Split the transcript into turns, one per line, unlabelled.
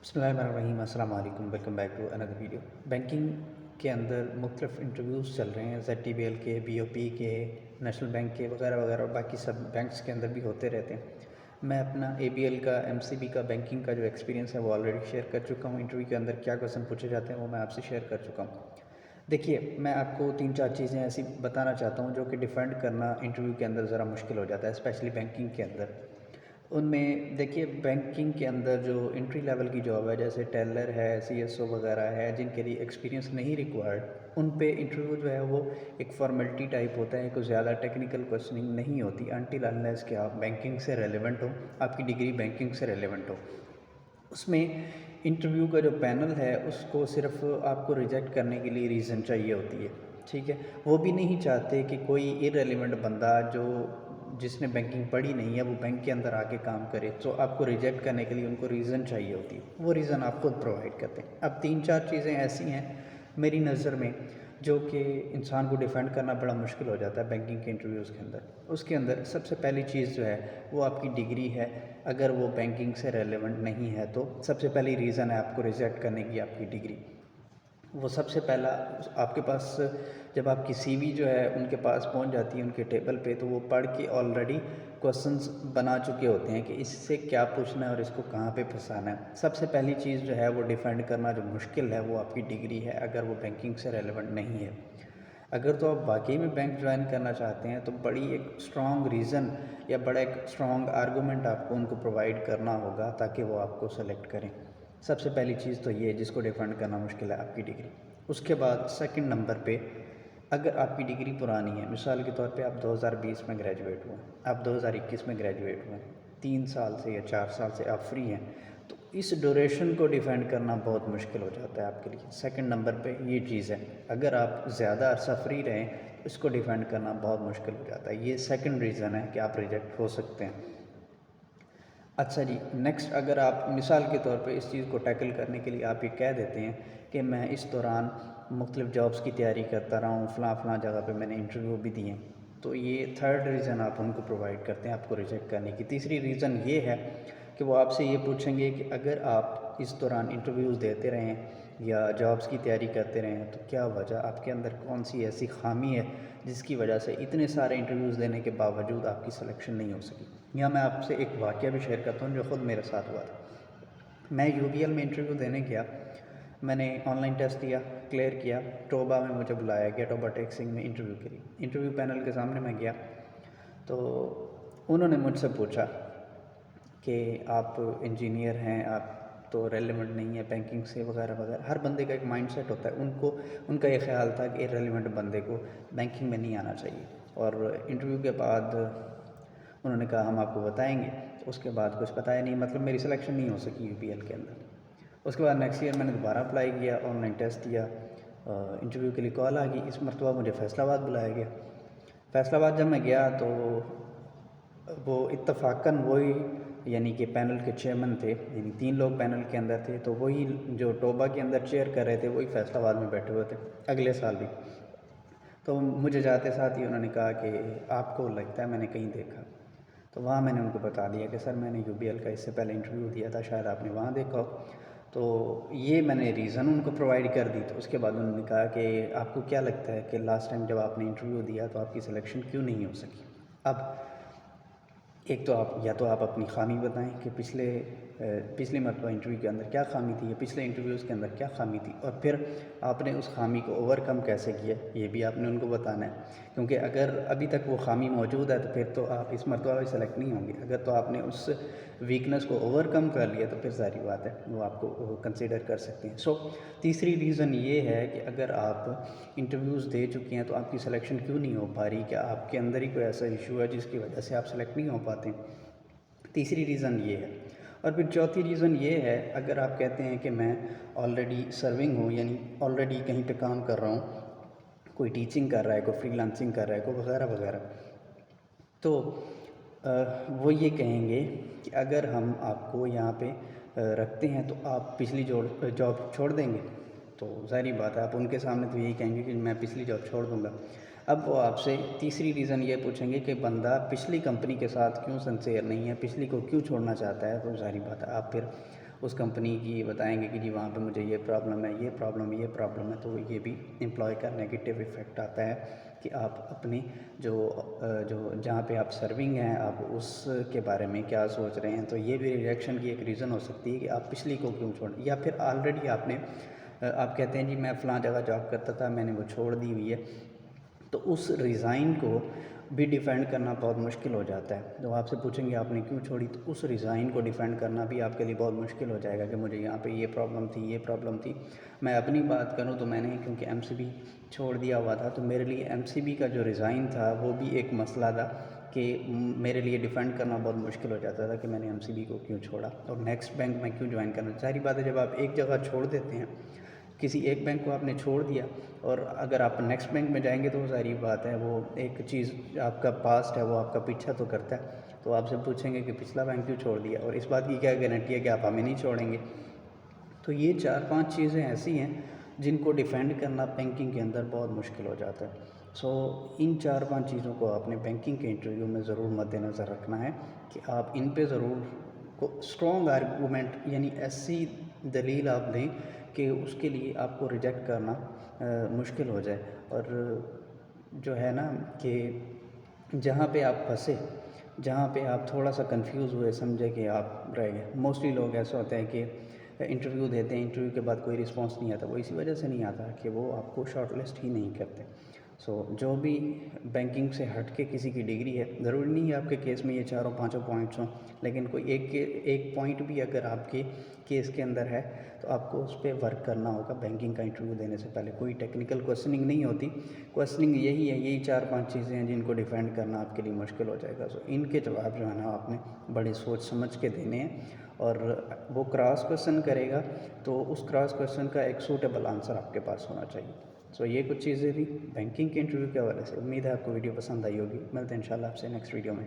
بسم اللہ الرحمن الرحیم، السلام علیکم، ویلکم بیک ٹو اندر ویڈیو۔ بینکنگ کے اندر مختلف انٹرویوز چل رہے ہیں، ZTBL کے، BOP کے، نیشنل بینک کے وغیرہ وغیرہ، اور باقی سب بینکس کے اندر بھی ہوتے رہتے ہیں۔ میں اپنا ABL کا، MCB کا، بینکنگ کا جو ایکسپیرینس ہے وہ آلریڈی شیئر کر چکا ہوں۔ انٹرویو کے اندر کیا کویسچن پوچھے جاتے ہیں وہ میں آپ سے شیئر کر چکا ہوں۔ دیکھیے، میں آپ کو 3-4 چیزیں ایسی بتانا چاہتا ہوں جو کہ ڈیفینڈ کرنا انٹرویو کے اندر ذرا مشکل ہو جاتا ہے، اسپیشلی بینکنگ کے اندر۔ ان میں دیکھیے، بینکنگ کے اندر جو انٹری لیول کی جاب ہے، جیسے ٹیلر ہے، CSO وغیرہ ہے، جن کے لیے ایکسپیرینس نہیں ریکوائرڈ، ان پہ انٹرویو جو ہے وہ ایک فارمیلٹی ٹائپ ہوتا ہے، کوئی زیادہ ٹیکنیکل کویسچننگ نہیں ہوتی انٹل انلیس کہ آپ بینکنگ سے ریلیونٹ ہو، آپ کی ڈگری بینکنگ سے ریلیونٹ ہو۔ اس میں انٹرویو کا جو پینل ہے اس کو صرف آپ کو ریجیکٹ کرنے کے لیے ریزن چاہیے ہوتی ہے، ٹھیک ہے۔ وہ بھی نہیں چاہتے کہ کوئی ارریلیونٹ بندہ جس نے بینکنگ پڑھی نہیں ہے وہ بینک کے اندر آ کے کام کرے، تو آپ کو ریجیکٹ کرنے کے لیے ان کو ریزن چاہیے ہوتی ہے، وہ ریزن آپ خود پرووائڈ کرتے ہیں۔ اب 3-4 چیزیں ایسی ہیں میری نظر میں جو کہ انسان کو ڈیفینڈ کرنا بڑا مشکل ہو جاتا ہے بینکنگ کے انٹرویوز کے اندر۔ اس کے اندر سب سے پہلی چیز جو ہے وہ آپ کی ڈگری ہے، اگر وہ بینکنگ سے ریلیونٹ نہیں ہے تو سب سے پہلی ریزن ہے آپ کو ریجیکٹ کرنے کی آپ کی ڈگری۔ وہ سب سے پہلا آپ کے پاس جب آپ کی CV جو ہے ان کے پاس پہنچ جاتی ہے ان کے ٹیبل پہ، تو وہ پڑھ کے آلریڈی کویسچنز بنا چکے ہوتے ہیں کہ اس سے کیا پوچھنا ہے اور اس کو کہاں پہ پھنسانا ہے۔ سب سے پہلی چیز جو ہے وہ ڈیفینڈ کرنا جو مشکل ہے وہ آپ کی ڈگری ہے، اگر وہ بینکنگ سے ریلیونٹ نہیں ہے۔ اگر تو آپ واقعی میں بینک جوائن کرنا چاہتے ہیں تو بڑی ایک اسٹرانگ ریزن یا بڑا ایک اسٹرانگ آرگومنٹ آپ کو ان کو پرووائڈ کرنا ہوگا تاکہ وہ آپ کو سلیکٹ کریں۔ سب سے پہلی چیز تو یہ ہے جس کو ڈیفینڈ کرنا مشکل ہے، آپ کی ڈگری۔ اس کے بعد سیکنڈ نمبر پہ، اگر آپ کی ڈگری پرانی ہے، مثال کے طور پہ آپ 2020 میں گریجویٹ ہوئے، آپ 2021 میں گریجویٹ ہوئے، 3 سال سے یا 4 سال سے آپ فری ہیں، تو اس ڈوریشن کو ڈیفینڈ کرنا بہت مشکل ہو جاتا ہے آپ کے لیے۔ سیکنڈ نمبر پہ یہ چیز ہے، اگر آپ زیادہ عرصہ فری رہیں تو اس کو ڈیفینڈ کرنا بہت مشکل ہو جاتا ہے۔ یہ سیکنڈ ریزن ہے کہ آپ ریجیکٹ ہو سکتے ہیں۔ اچھا جی، نیکسٹ، اگر آپ مثال کے طور پہ اس چیز کو ٹیکل کرنے کے لیے آپ یہ کہہ دیتے ہیں کہ میں اس دوران مختلف جابس کی تیاری کرتا رہا ہوں، فلاں جگہ پہ میں نے انٹرویو بھی دیے، تو یہ تھرڈ ریزن آپ ان کو پرووائڈ کرتے ہیں آپ کو ریجیکٹ کرنے کی۔ تیسری ریزن یہ ہے کہ وہ آپ سے یہ پوچھیں گے کہ اگر آپ اس دوران انٹرویوز دیتے رہیں یا جابس کی تیاری کرتے رہیں تو کیا وجہ، آپ کے اندر کون سی ایسی خامی ہے جس کی وجہ سے اتنے سارے انٹرویوز دینے کے باوجود آپ کی سلیکشن نہیں ہو سکی۔ یہاں میں آپ سے ایک واقعہ بھی شیئر کرتا ہوں جو خود میرے ساتھ ہوا تھا۔ میں UBL میں انٹرویو دینے گیا، میں نے آن لائن ٹیسٹ دیا، کلیئر کیا، ٹوبا میں مجھے بلایا گیا، ٹوبا ٹیکسنگ میں انٹرویو کے لیے۔ انٹرویو پینل کے سامنے میں گیا تو انہوں نے مجھ سے پوچھا کہ آپ انجینئر ہیں، آپ تو ریلیونٹ نہیں ہے بینکنگ سے وغیرہ وغیرہ۔ ہر بندے کا ایک مائنڈ سیٹ ہوتا ہے، ان کا یہ خیال تھا کہ ریلیونٹ بندے کو بینکنگ میں نہیں آنا چاہیے۔ اور انٹرویو کے بعد انہوں نے کہا ہم آپ کو بتائیں گے، اس کے بعد کچھ بتایا نہیں، مطلب میری سلیکشن نہیں ہو سکی UBL کے اندر۔ اس کے بعد نیکسٹ ایئر میں نے دوبارہ اپلائی کیا، آن لائن ٹیسٹ دیا، انٹرویو کے لیے کال آ گئی، اس مرتبہ مجھے فیصل آباد بلایا گیا۔ فیصل آباد جب میں گیا تو وہ اتفاقاً وہی، یعنی کہ پینل کے چیئرمین تھے، یعنی 3 لوگ پینل کے اندر تھے، تو وہی جو ٹوبا کے اندر چیئر کر رہے تھے وہی فیصل آباد میں بیٹھے ہوئے تھے اگلے سال بھی۔ تو مجھے جاتے ساتھ ہی انہوں نے کہا کہ آپ کو لگتا ہے میں نے کہیں دیکھا، تو وہاں میں نے ان کو بتا دیا کہ سر میں نے UBL کا اس سے پہلے انٹرویو دیا تھا، شاید آپ نے وہاں دیکھا ہو۔ تو یہ میں نے ریزن ان کو پرووائڈ کر دی۔ تو اس کے بعد انہوں نے کہا کہ آپ کو کیا لگتا ہے کہ لاسٹ ٹائم جب آپ نے انٹرویو دیا تو آپ کی سلیکشن کیوں نہیں ہو سکی؟ اب ایک تو آپ اپنی خامی بتائیں کہ پچھلے مرتبہ انٹرویو کے اندر کیا خامی تھی یا پچھلے انٹرویوز کے اندر کیا خامی تھی، اور پھر آپ نے اس خامی کو اوور کم کیسے کیا، یہ بھی آپ نے ان کو بتانا ہے۔ کیونکہ اگر ابھی تک وہ خامی موجود ہے تو پھر تو آپ اس مرتبہ بھی سلیکٹ نہیں ہوں گے۔ اگر تو آپ نے اس ویکنس کو اوور کم کر لیا تو پھر ظاہری بات ہے وہ آپ کو کنسیڈر کر سکتے ہیں۔ تیسری ریزن یہ ہے کہ اگر آپ انٹرویوز دے چکے ہیں تو آپ کی سلیکشن کیوں نہیں ہو پا رہی، کیا آپ کے اندر ہی کوئی ایسا ایشو ہے جس کی وجہ سے آپ سلیکٹ نہیں ہو پاتے؟ تیسری ریزن یہ ہے۔ اور پھر چوتھی ریزن یہ ہے، اگر آپ کہتے ہیں کہ میں آلریڈی سرونگ ہوں، یعنی آلریڈی کہیں پہ کام کر رہا ہوں، کوئی ٹیچنگ کر رہا ہے، کوئی فری لانسنگ کر رہا ہے، کوئی وغیرہ وغیرہ، تو وہ یہ کہیں گے کہ اگر ہم آپ کو یہاں پہ رکھتے ہیں تو آپ پچھلی جاب چھوڑ دیں گے۔ تو ظاہری بات ہے آپ ان کے سامنے تو یہی کہیں گے کہ میں پچھلی جاب چھوڑ دوں گا۔ اب وہ آپ سے تیسری ریزن یہ پوچھیں گے کہ بندہ پچھلی کمپنی کے ساتھ کیوں سنسیئر نہیں ہے، پچھلی کو کیوں چھوڑنا چاہتا ہے، تو ظاہری بات ہے آپ پھر اس کمپنی کی بتائیں گے کہ جی وہاں پہ مجھے یہ پرابلم ہے، یہ پرابلم ہے، تو یہ بھی امپلائی کا نگیٹو ایفیکٹ آتا ہے کہ آپ اپنی جو جہاں پہ آپ سرونگ ہیں آپ اس کے بارے میں کیا سوچ رہے ہیں. تو یہ بھی ریجیکشن کی ایک ریزن ہو سکتی ہے کہ آپ پچھلی کو کیوں چھوڑیں، یا پھر آلریڈی آپ کہتے ہیں جی میں فلاں جگہ جاب کرتا تھا، میں نے وہ چھوڑ دی ہوئی ہے. تو اس ریزائن کو بھی ڈیفینڈ کرنا بہت مشکل ہو جاتا ہے. تو آپ سے پوچھیں گے آپ نے کیوں چھوڑی، تو اس ریزائن کو ڈیفینڈ کرنا بھی آپ کے لیے بہت مشکل ہو جائے گا کہ مجھے یہاں پہ یہ پرابلم تھی. میں اپنی بات کروں تو میں نے کیونکہ ایم سی بی چھوڑ دیا ہوا تھا، تو میرے لیے ایم سی بی کا جو ریزائن تھا وہ بھی ایک مسئلہ تھا کہ میرے لیے ڈیفینڈ کرنا بہت مشکل ہو جاتا تھا کہ میں نے ایم سی بی کو کیوں چھوڑا اور نیکسٹ بینک میں کیوں جوائن کرنا. ظاہری بات ہے جب آپ ایک جگہ چھوڑ دیتے ہیں، کسی ایک بینک کو آپ نے چھوڑ دیا اور اگر آپ نیکسٹ بینک میں جائیں گے تو ظاہری بات ہے وہ ایک چیز آپ کا پاسٹ ہے وہ آپ کا پیچھا تو کرتا ہے. تو آپ سے پوچھیں گے کہ پچھلا بینک کیوں چھوڑ دیا، اور اس بات کی کیا گارنٹی ہے کہ آپ ہمیں نہیں چھوڑیں گے. تو یہ 4-5 چیزیں ایسی ہیں جن کو ڈیفینڈ کرنا بینکنگ کے اندر بہت مشکل ہو جاتا ہے. سو ان 4-5 چیزوں کو آپ نے بینکنگ کے انٹرویو میں ضرور مد نظر رکھنا ہے کہ آپ ان پہ ضرور کو اسٹرانگ آرگومنٹ یعنی ایسی دلیل آپ دیں کہ اس کے لیے آپ کو ریجیکٹ کرنا مشکل ہو جائے. اور جو ہے نا کہ جہاں پہ آپ پھنسے، جہاں پہ آپ تھوڑا سا کنفیوز ہوئے، سمجھے کہ آپ رہ گئے. موسٹلی لوگ ایسا ہوتا ہے کہ انٹرویو دیتے ہیں، انٹرویو کے بعد کوئی رسپانس نہیں آتا. وہ اسی وجہ سے نہیں آتا کہ وہ آپ کو شارٹ لسٹ ہی نہیں کرتے. سو جو بھی بینکنگ سے ہٹ کے کسی کی ڈگری ہے، ضروری نہیں ہے آپ کے کیس میں یہ 4-5 پوائنٹس ہوں، لیکن کوئی ایک پوائنٹ بھی اگر آپ کے کیس کے اندر ہے تو آپ کو اس پہ ورک کرنا ہوگا. بینکنگ کا انٹرویو دینے سے پہلے کوئی ٹیکنیکل کوسچننگ نہیں ہوتی. کوسچننگ یہی 4-5 چیزیں ہیں جن کو ڈیفینڈ کرنا آپ کے لیے مشکل ہو جائے گا. سو ان کے جواب جو ہے نا آپ نے بڑی سوچ سمجھ کے دینے ہیں، اور وہ کراس کوسچن کرے گا تو اس کراس کوسچن کا ایک سوٹیبل آنسر آپ کے پاس ہونا چاہیے. سو یہ کچھ چیزیں تھیں بینکنگ کے انٹرویو کے حوالے سے. امید ہے آپ کو ویڈیو پسند آئی ہوگی. ملتے ہیں انشاءاللہ آپ سے نیکسٹ ویڈیو میں.